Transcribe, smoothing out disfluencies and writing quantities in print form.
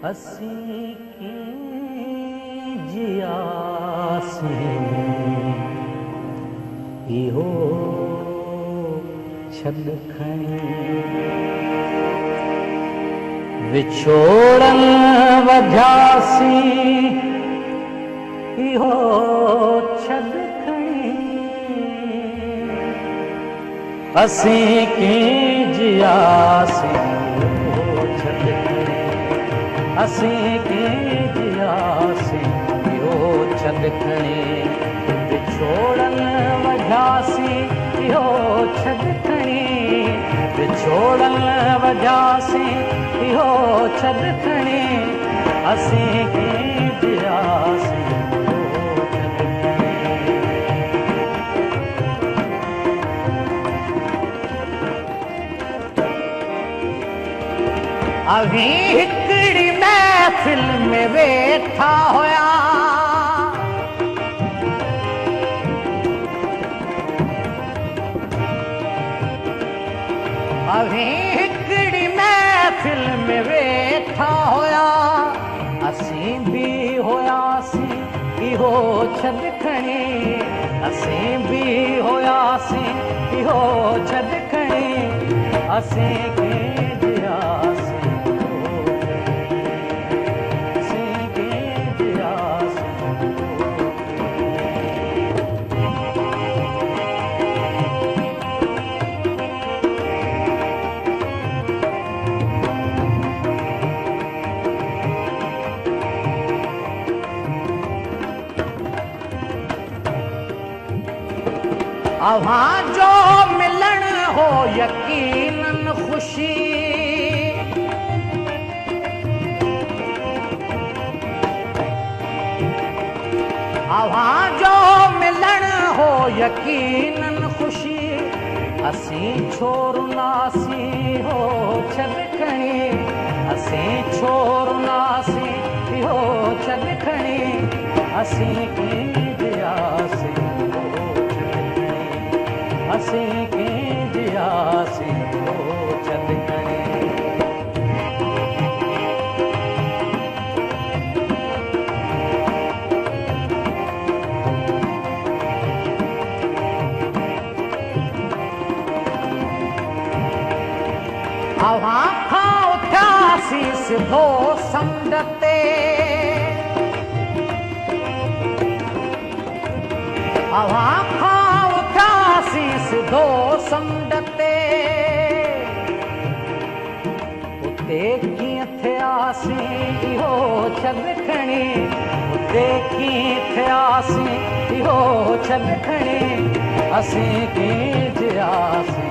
असीं कीअं जियासीं इहो छॾ खणी विछोड़न वधियासीं इहो छॾ खणी असीं कीअं जियासीं असीं कीअं जियासीं इहो छॾ खणी विछोड़न वधियासीं इहो छॾ खणी विछोड़न वधियासीं इहो छॾ खणी असीं कीअं जियासीं इहो छॾ खणी अभी हिकिड़ी महफ़िल में वेठा हुया अभी हिकिड़ी महफ़िल में वेठा हुया असीं बि हुयासीं इहो छॾ खणी असीं बि हुयासीं इहो छॾ खणी असीं कीअं जियासीं अव्हां जो मिलण हो यकीनन खुशी अव्हां जो मिलण हो यकीनन खुशी असीं छो रुनासीं हो छॾ खणी असीं छो रुनासीं इहो छॾ खणी असीं कीअं जियासीं असीं कीअं जियासीं इहो छॾ खणी अव्हां खां उथियासीं सिधो समुंड ते अव्हां खां उथियासीं सिधो समुंड ते उते कीअं थियासीं इहो छॾ खणी उते कीअं थियासीं इहो छॾ खणी असीं कीअं जियासीं